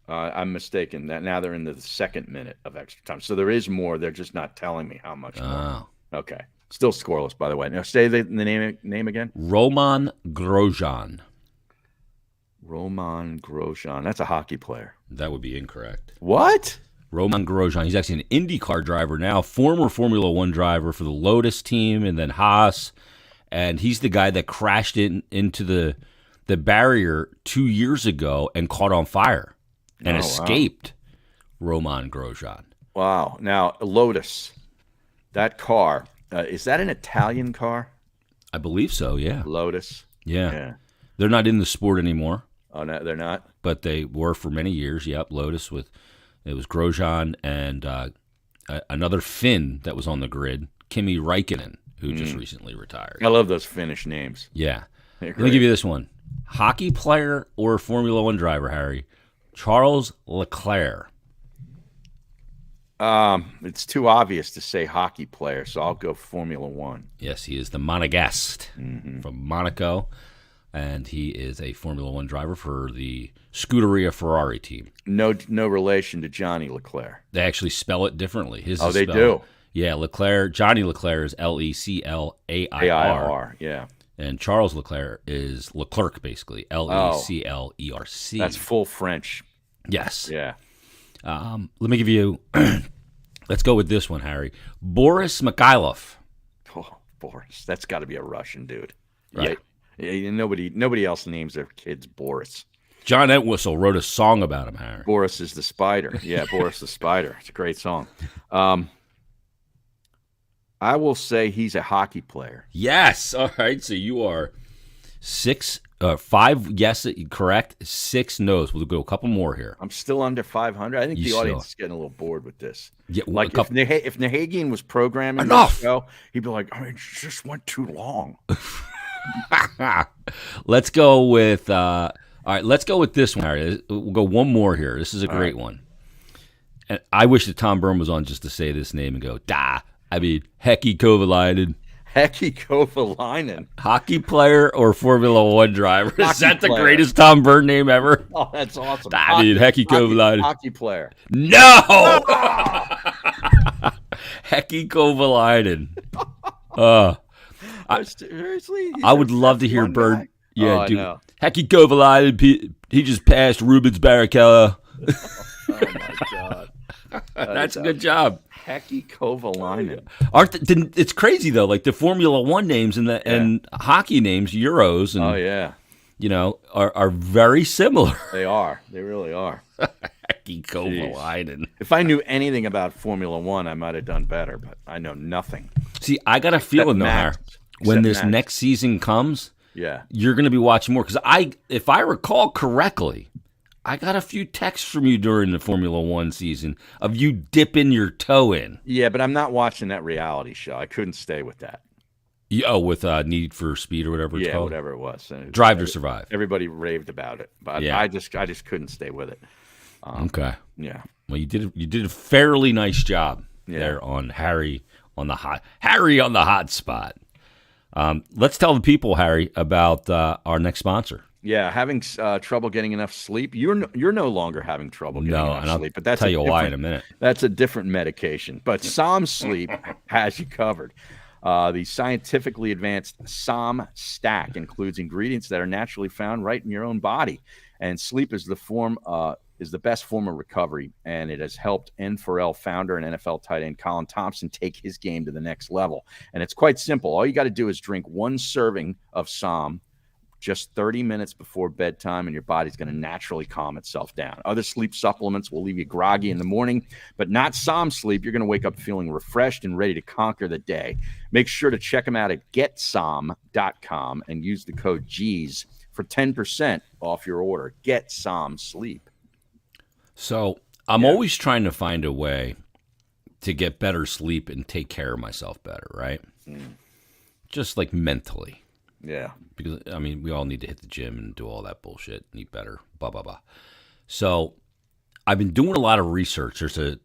I'm mistaken. Now they're in the second minute of extra time. So there is more. They're just not telling me how much more. Okay. Still scoreless, by the way. Now, say the name again. Roman Grosjean. Roman Grosjean. That's a hockey player. That would be incorrect. What? Roman Grosjean. He's actually an IndyCar driver now, former Formula One driver for the Lotus team and then Haas. And he's the guy that crashed into the barrier 2 years ago and caught on fire and escaped. Wow. Roman Grosjean. Wow. Now, Lotus, that car, is that an Italian car? I believe so, yeah. Lotus? Yeah. They're not in the sport anymore. Oh, no, they're not? But they were for many years. Yep, Lotus it was Grosjean and another Finn that was on the grid, Kimi Räikkönen, who just recently retired. I love those Finnish names. Yeah. Let me give you this one. Hockey player or Formula One driver, Harry? Charles Leclerc. It's too obvious to say hockey player, so I'll go Formula One. Yes, he is the Monegasque from Monaco, and he is a Formula One driver for the Scuderia Ferrari team. No relation to Johnny Leclerc. They actually spell it differently. They do? Yeah, Johnny Leclerc is Leclair. Yeah. And Charles Leclerc is Leclerc, basically. Leclerc. That's full French. Yes. Yeah. Let me give you Let's go with this one, Harry. Boris Mikhailov. Oh, Boris. That's got to be a Russian dude. Right. Yeah, nobody else names their kids Boris. John Entwistle wrote a song about him, Harry. Boris is the spider. Yeah, Boris the spider. It's a great song. I will say he's a hockey player. Yes. All right. So you are 5 yes correct, 6 no's. We'll go a couple more here. I'm still under 500. I think You the still audience is getting a little bored with this. Yeah, Like if Nahagian was programming Enough! this show, he'd be like, it just went too long. Let's go with all right, let's go with this one, Harry. We'll go one more here. This is a great one. And I wish that Tom Byrne was on just to say this name and go, Heikki Kovalainen. Heikki Kovalainen. Hockey player or Formula One driver? Is Hockey that the player. greatest Tom Byrne name ever? Oh, that's awesome. Heikki Kovalainen. Hockey player. No! Heikki Kovalainen. Seriously? I would love to hear Bird. Guy? Yeah, I dude. know. Heikki Kovalainen, he just passed Rubens Barrichello. Oh, my God. That's a good job. Heikki Kovalainen. It's crazy though. Like the Formula One names and hockey names, Euros, and Oh, yeah. are very similar. They are. They really are. Heikki Kovalainen. If I knew anything about Formula One, I might have done better, but I know nothing. See, I got a feeling though, Harry, Max. when Except this Max. next season comes, Yeah. you're going to be watching more. Because if I recall correctly, I got a few texts from you during the Formula One season of you dipping your toe in. Yeah, but I'm not watching that reality show. I couldn't stay with that. With Need for Speed or whatever it's Yeah, called. whatever it was. And Drive to Survive. Everybody raved about it, but Yeah. I just couldn't stay with it. Okay. Yeah. Well, you did a fairly nice job Yeah. there on Harry on the hot spot. Let's tell the people, Harry, about our next sponsor. Yeah, having trouble getting enough sleep. You're no longer having trouble getting No, enough and I'll sleep, but that's tell a you why in a different- minute. That's a different medication. But Som Sleep has you covered. The scientifically advanced Som Stack includes ingredients that are naturally found right in your own body, and sleep is the best form of recovery, and it has helped N4L founder and NFL tight end Colin Thompson take his game to the next level. And it's quite simple. All you got to do is drink 1 serving of Som just 30 minutes before bedtime, and your body's going to naturally calm itself down. Other sleep supplements will leave you groggy in the morning, but not Som Sleep. You're going to wake up feeling refreshed and ready to conquer the day. Make sure to check them out at getsom.com and use the code GEES for 10% off your order. Get Som Sleep. So I'm always trying to find a way to get better sleep and take care of myself better, right? Just like mentally. Yeah. Because, I mean, we all need to hit the gym and do all that bullshit and eat better, blah, blah, blah. So I've been doing a lot of research. There's a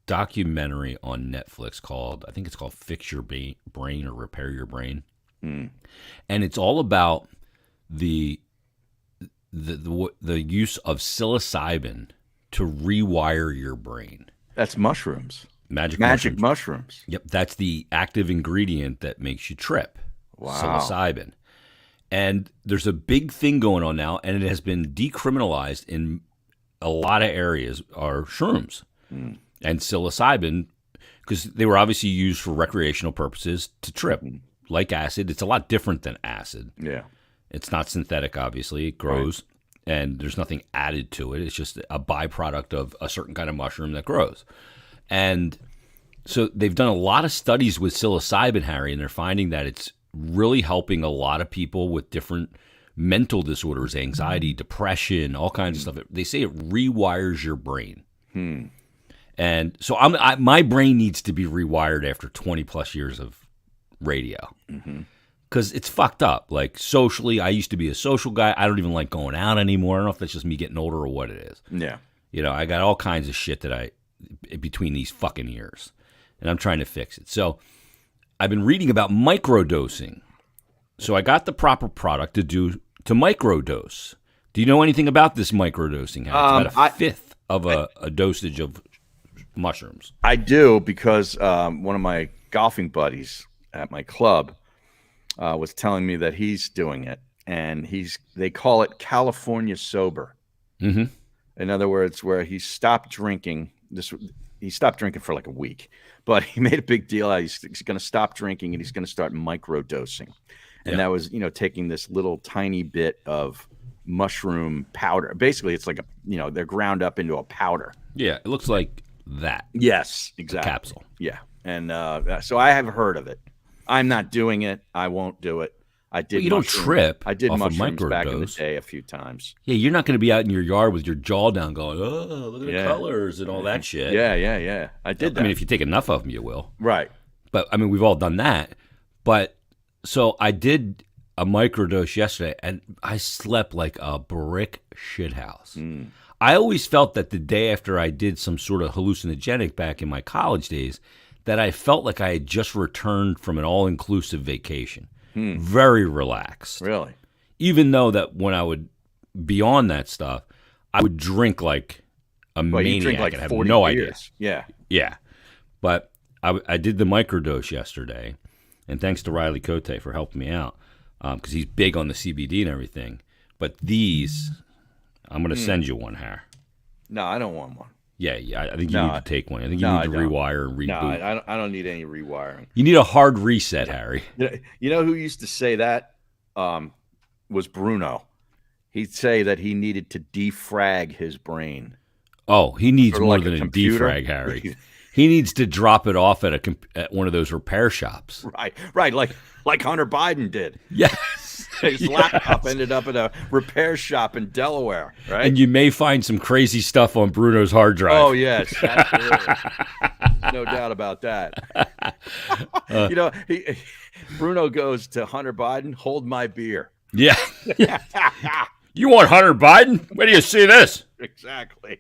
documentary on Netflix I think it's called Fix Your Brain or Repair Your Brain. And it's all about the use of psilocybin to rewire your brain. That's mushrooms. Magic mushrooms. Yep, that's the active ingredient that makes you trip. Wow. Psilocybin. And there's a big thing going on now, and it has been decriminalized in a lot of areas, are shrooms. And psilocybin, because they were obviously used for recreational purposes to trip. Like acid, it's a lot different than acid. Yeah. It's not synthetic, obviously. It grows, and there's nothing added to it. It's just a byproduct of a certain kind of mushroom that grows. And so they've done a lot of studies with psilocybin, Harry, and they're finding that it's really helping a lot of people with different mental disorders, anxiety, depression, all kinds of stuff. They say it rewires your brain. And so my brain needs to be rewired after 20 plus years of radio. Because it's fucked up. Like socially, I used to be a social guy. I don't even like going out anymore. I don't know if that's just me getting older or what it is. Yeah. I got all kinds of shit that between these fucking years, and I'm trying to fix it. So I've been reading about microdosing. So I got the proper product to microdose. Do you know anything about this microdosing? It's about a fifth of a dosage of mushrooms. I do, because one of my golfing buddies at my club was telling me that he's doing it, and they call it California sober. Mm-hmm. In other words, where he stopped drinking. he stopped drinking for like a week, but he made a big deal out he's going to stop drinking and he's going to start microdosing. And that was, taking this little tiny bit of mushroom powder. Basically, it's like they're ground up into a powder. Yeah, it looks like that. Yes, exactly. Capsule. Yeah, and so I have heard of it. I'm not doing it. I won't do it. I did. Well, you don't trip. I did off mushrooms a back in the microdose. day a few times. Yeah, you're not going to be out in your yard with your jaw down, going, "Oh, look at the colors and all that shit." Yeah. I did that. I mean, if you take enough of them, you will. Right. But I mean, we've all done that. But so I did a microdose yesterday, and I slept like a brick shithouse. I always felt that the day after I did some sort of hallucinogenic back in my college days, that I felt like I had just returned from an all-inclusive vacation. Very relaxed. Really? Even though that when I would be on that stuff, I would drink like a maniac. You drink like and have 40 no beers. idea. Yeah. But I did the microdose yesterday, and thanks to Riley Cote for helping me out, because he's big on the CBD and everything. But these, I'm going to send you one, Har. No, I don't want one. Yeah, I think you need to take one. I think you need to rewire and reboot. No, I don't need any rewiring. You need a hard reset, Harry. You know who used to say that? Was Bruno. He'd say that he needed to defrag his brain. Oh, he needs Sort of more like than a a computer. defrag, Harry. He needs to drop it off at at one of those repair shops. Right, like Hunter Biden did. Yes. His laptop ended up at a repair shop in Delaware, right? And you may find some crazy stuff on Bruno's hard drive. Oh, yes, absolutely. No doubt about that. Bruno goes to Hunter Biden, hold my beer. Yeah. You want Hunter Biden? Where do you see this? Exactly.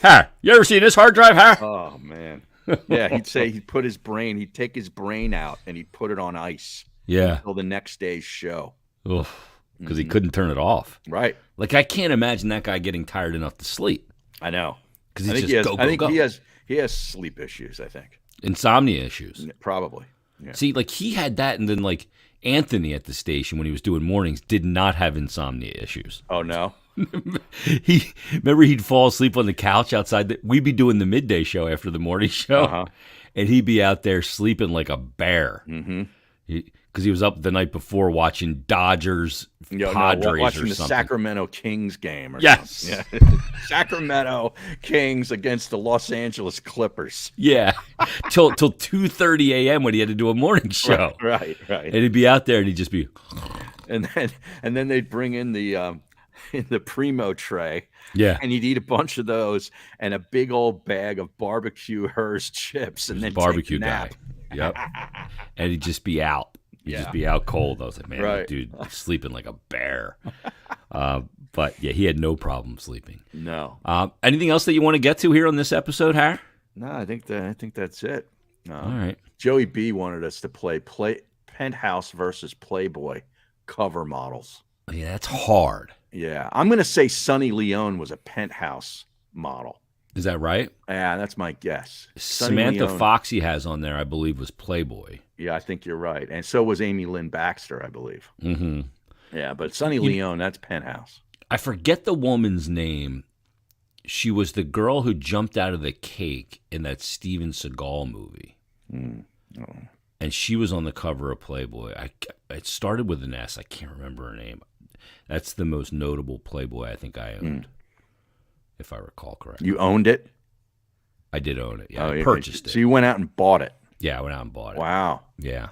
Har, you ever seen this hard drive, Har? Oh, man. Yeah, he'd say he'd take his brain out and he'd put it on ice. Yeah. Until the next day's show. Because he couldn't turn it off. Right. Like, I can't imagine that guy getting tired enough to sleep. I know. Because he's just go. He has sleep issues, I think. Insomnia issues. Probably. Yeah. See, like, he had that, and then, like, Anthony at the station when he was doing mornings did not have insomnia issues. Oh, no? Remember he'd fall asleep on the couch outside. We'd be doing the midday show after the morning show, and he'd be out there sleeping like a bear. Mm-hmm. Because he was up the night before watching Dodgers, Padres watching or the something. Sacramento Kings game. Yes. Yeah. Sacramento Kings against the Los Angeles Clippers. Yeah. till 2:30 a.m. when he had to do a morning show. Right. And he'd be out there and he'd just be. And then they'd bring in the Primo tray. Yeah. And he'd eat a bunch of those and a big old bag of barbecue Hearst chips and then barbecue take a nap. guy. Yep. And he'd just be out. He'd just be out cold. I was like, man, that dude sleeping like a bear. But yeah, he had no problem sleeping. No. Anything else that you want to get to here on this episode, Har? No, I think that's it. All right. Joey B wanted us to play Penthouse versus Playboy cover models. Yeah, that's hard. Yeah, I'm going to say Sonny Leone was a Penthouse model. Is that right? Yeah, that's my guess. Samantha Fox he has on there, I believe, was Playboy. Yeah, I think you're right. And so was Amy Lynn Baxter, I believe. Mm-hmm. Yeah, but Sonny Leone, that's Penthouse. I forget the woman's name. She was the girl who jumped out of the cake in that Steven Seagal movie. And she was on the cover of Playboy. It started with an S. I can't remember her name. That's the most notable Playboy I think I owned, if I recall correctly. You owned it? I did own it. Yeah, I purchased it. So you went out and bought it? Yeah, I went out and bought it. Wow. Yeah.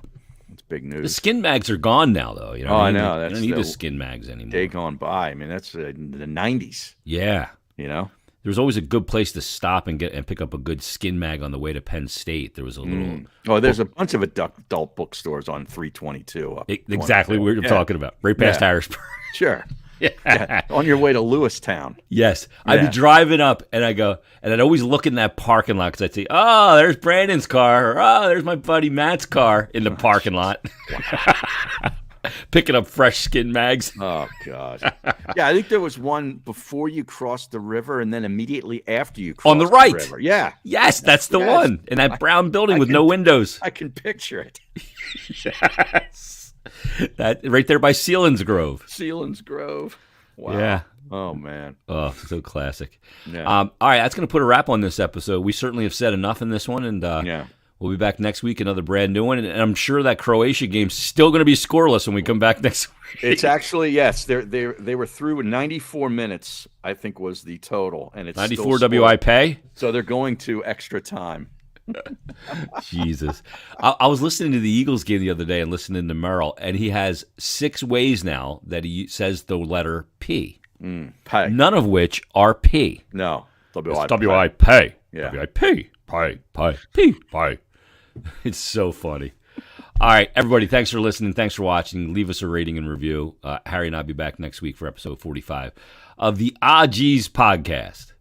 That's big news. The skin mags are gone now, though. You know I know. You don't need the skin mags anymore. Day gone by. I mean, that's the 90s. Yeah. You know? There was always a good place to stop and pick up a good skin mag on the way to Penn State. There was a little. Oh, there's a bunch of adult bookstores on 322. Exactly what you're talking about. Right past Harrisburg. Sure. Yeah. On your way to Lewistown. Yes. I'd be driving up and I'd always look in that parking lot because I'd see, oh, there's Brandon's car. Or, oh, there's my buddy Matt's car in the parking lot. Picking up fresh skin mags. Oh, God. Yeah, I think there was one before you crossed the river and then immediately after you crossed on the right. River. Yeah. Yes, that's the one. In that brown building with no windows. I can picture it. Yes. That right there by Sealands Grove. Sealands Grove. Wow. Yeah. Oh man. Oh, so classic. Yeah. All right, that's going to put a wrap on this episode. We certainly have said enough in this one, and Yeah. we'll be back next week, another brand new one. And I'm sure that Croatia game's still going to be scoreless when we come back next week. It's actually, yes. They were through in 94 minutes, I think was the total, and it's 94 still WI pay. So they're going to extra time. Jesus. I was listening to the Eagles game the other day and listening to Merrill, and he has 6 ways now that he says the letter P. Pay. None of which are P. No. It's W-I pay. Yeah. W-I-P. Pay. P. Pay. It's so funny. All right, everybody, thanks for listening. Thanks for watching. Leave us a rating and review. Harry and I'll be back next week for episode 45 of the Ah Geez podcast.